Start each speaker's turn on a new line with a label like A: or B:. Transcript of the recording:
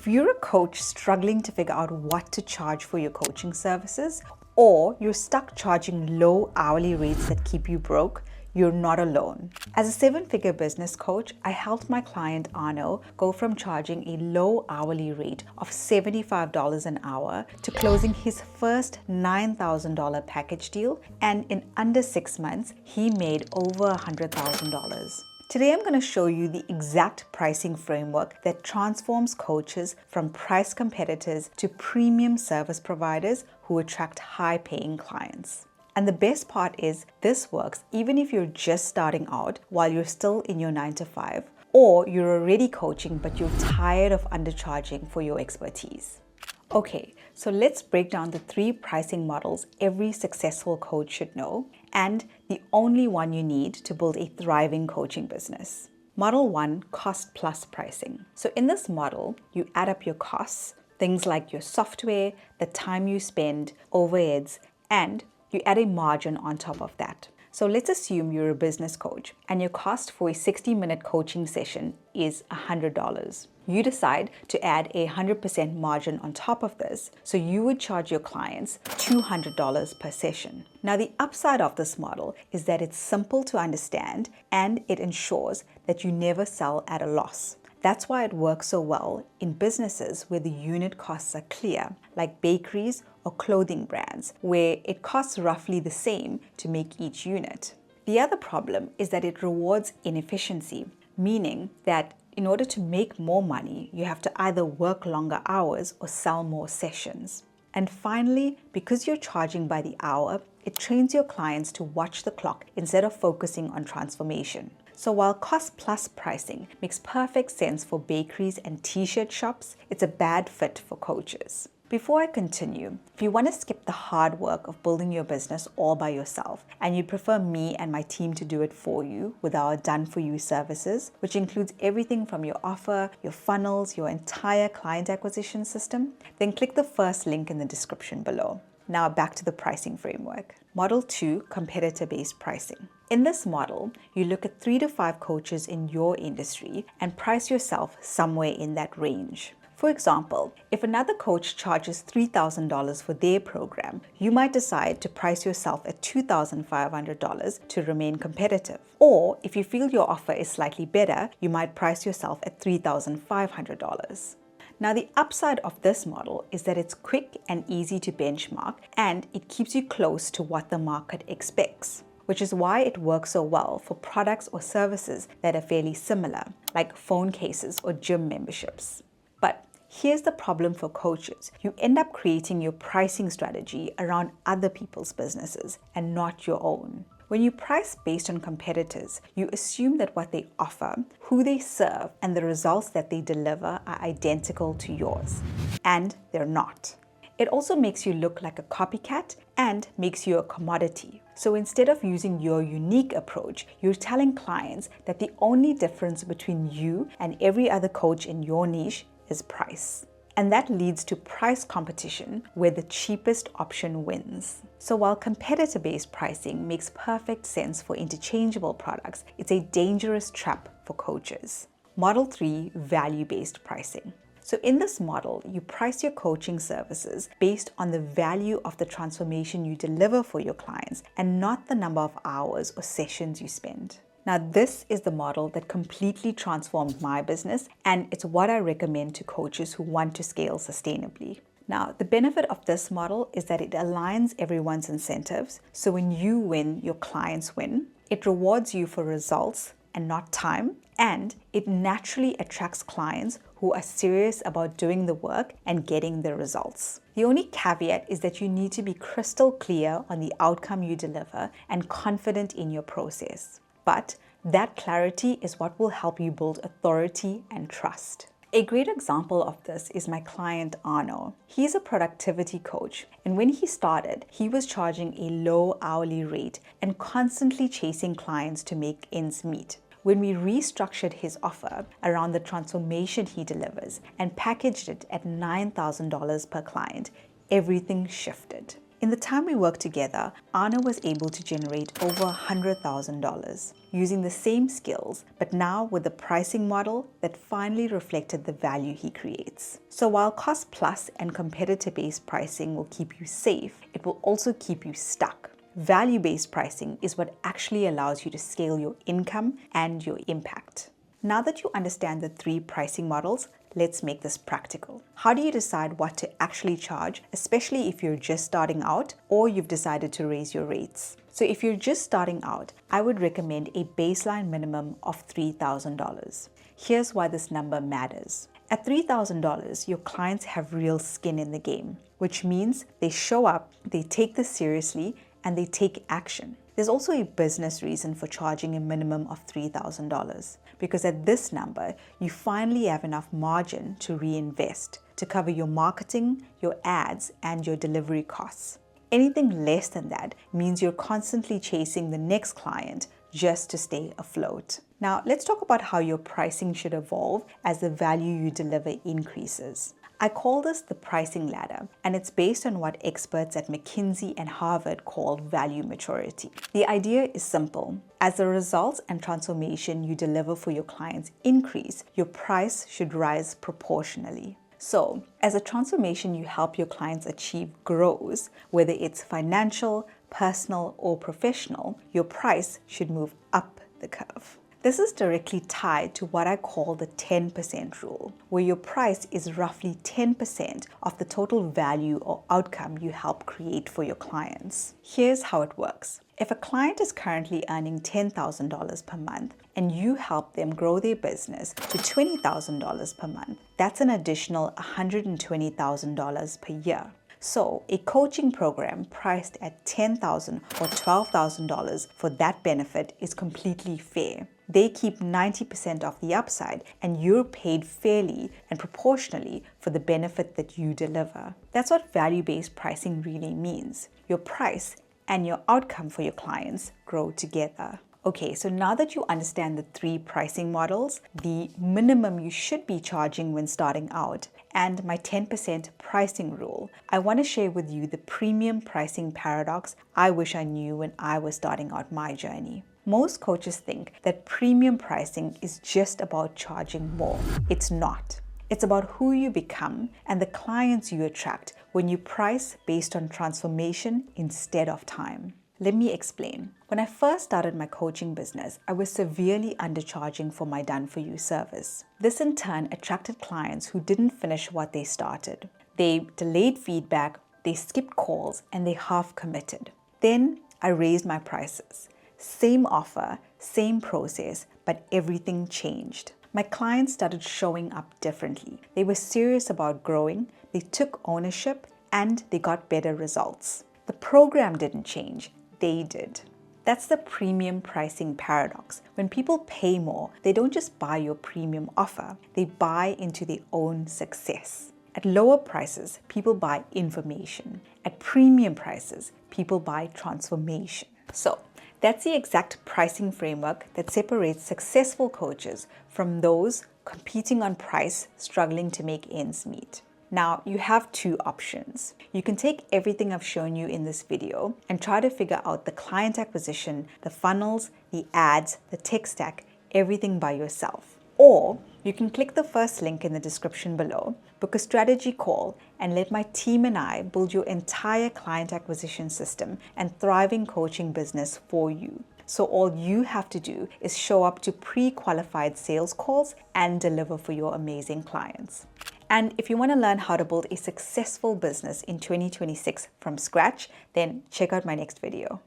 A: If you're a coach struggling to figure out what to charge for your coaching services, or you're stuck charging low hourly rates that keep you broke, you're not alone. As a seven-figure business coach, I helped my client Arno go from charging a low hourly rate of $75 an hour to closing his first $9,000 package deal, and in under 6 months, he made over $100,000. Today, I'm going to show you the exact pricing framework that transforms coaches from price competitors to premium service providers who attract high-paying clients. And the best part is this works even if you're just starting out while you're still in your 9 to 5, or you're already coaching but you're tired of undercharging for your expertise. Okay, so let's break down the 3 pricing models every successful coach should know, and the only one you need to build a thriving coaching business. Model 1, cost plus pricing. So in this model, you add up your costs, things like your software, the time you spend, overheads, and you add a margin on top of that. So let's assume you're a business coach and your cost for a 60-minute coaching session is $100. You decide to add a 100% margin on top of this, so you would charge your clients $200 per session. Now, the upside of this model is that it's simple to understand and it ensures that you never sell at a loss. That's why it works so well in businesses where the unit costs are clear, like bakeries or clothing brands, where it costs roughly the same to make each unit. The other problem is that it rewards inefficiency, meaning that in order to make more money, you have to either work longer hours or sell more sessions. And finally, because you're charging by the hour, it trains your clients to watch the clock instead of focusing on transformation. So while cost plus pricing makes perfect sense for bakeries and t-shirt shops, it's a bad fit for coaches. Before I continue, if you want to skip the hard work of building your business all by yourself and you'd prefer me and my team to do it for you with our done-for-you services, which includes everything from your offer, your funnels, your entire client acquisition system, then click the first link in the description below. Now back to the pricing framework. Model 2, competitor-based pricing. In this model, you look at 3 to 5 coaches in your industry and price yourself somewhere in that range. For example, if another coach charges $3,000 for their program, you might decide to price yourself at $2,500 to remain competitive. Or if you feel your offer is slightly better, you might price yourself at $3,500. Now, the upside of this model is that it's quick and easy to benchmark, and it keeps you close to what the market expects, which is why it works so well for products or services that are fairly similar, like phone cases or gym memberships. But here's the problem for coaches. You end up creating your pricing strategy around other people's businesses and not your own. When you price based on competitors, you assume that what they offer, who they serve, and the results that they deliver are identical to yours. And they're not. It also makes you look like a copycat and makes you a commodity. So instead of using your unique approach, you're telling clients that the only difference between you and every other coach in your niche is price. And that leads to price competition where the cheapest option wins. So while competitor-based pricing makes perfect sense for interchangeable products, it's a dangerous trap for coaches. Model 3, value-based pricing. So in this model, you price your coaching services based on the value of the transformation you deliver for your clients and not the number of hours or sessions you spend. Now, this is the model that completely transformed my business, and it's what I recommend to coaches who want to scale sustainably. Now, the benefit of this model is that it aligns everyone's incentives. So when you win, your clients win. It rewards you for results and not time, and it naturally attracts clients who are serious about doing the work and getting the results. The only caveat is that you need to be crystal clear on the outcome you deliver and confident in your process. But that clarity is what will help you build authority and trust. A great example of this is my client Arno. He's a productivity coach, and when he started, he was charging a low hourly rate and constantly chasing clients to make ends meet. When we restructured his offer around the transformation he delivers and packaged it at $9,000 per client, everything shifted. In the time we worked together, Anna was able to generate over $100,000 using the same skills, but now with a pricing model that finally reflected the value he creates. So while cost plus and competitor-based pricing will keep you safe, it will also keep you stuck. Value-based pricing is what actually allows you to scale your income and your impact. Now that you understand the 3 pricing models, let's make this practical. How do you decide what to actually charge, especially if you're just starting out or you've decided to raise your rates? So if you're just starting out, I would recommend a baseline minimum of $3,000. Here's why this number matters. At $3,000, your clients have real skin in the game, which means they show up, they take this seriously, and they take action. There's also a business reason for charging a minimum of $3,000, because at this number, you finally have enough margin to reinvest, to cover your marketing, your ads, and your delivery costs. Anything less than that means you're constantly chasing the next client just to stay afloat. Now, let's talk about how your pricing should evolve as the value you deliver increases. I call this the pricing ladder, and it's based on what experts at McKinsey and Harvard call value maturity. The idea is simple. As the results and transformation you deliver for your clients increase, your price should rise proportionally. So, as the transformation you help your clients achieve grows, whether it's financial, personal, or professional, your price should move up the curve. This is directly tied to what I call the 10% rule, where your price is roughly 10% of the total value or outcome you help create for your clients. Here's how it works. If a client is currently earning $10,000 per month and you help them grow their business to $20,000 per month, that's an additional $120,000 per year. So a coaching program priced at $10,000 or $12,000 for that benefit is completely fair. They keep 90% of the upside, and you're paid fairly and proportionally for the benefit that you deliver. That's what value-based pricing really means. Your price and your outcome for your clients grow together. Okay, so now that you understand the 3 pricing models, the minimum you should be charging when starting out, and my 10% pricing rule, I want to share with you the premium pricing paradox I wish I knew when I was starting out my journey. Most coaches think that premium pricing is just about charging more. It's not. It's about who you become and the clients you attract when you price based on transformation instead of time. Let me explain. When I first started my coaching business, I was severely undercharging for my done-for-you service. This in turn attracted clients who didn't finish what they started. They delayed feedback, they skipped calls, and they half committed. Then I raised my prices. Same offer, same process, but everything changed. My clients started showing up differently. They were serious about growing, they took ownership, and they got better results. The program didn't change, they did. That's the premium pricing paradox. When people pay more, they don't just buy your premium offer, they buy into their own success. At lower prices, people buy information. At premium prices, people buy transformation. So, that's the exact pricing framework that separates successful coaches from those competing on price, struggling to make ends meet. Now, you have 2 options. You can take everything I've shown you in this video and try to figure out the client acquisition, the funnels, the ads, the tech stack, everything by yourself. Or you can click the first link in the description below, book a strategy call, and let my team and I build your entire client acquisition system and thriving coaching business for you. So all you have to do is show up to pre-qualified sales calls and deliver for your amazing clients. And if you want to learn how to build a successful business in 2026 from scratch, then check out my next video.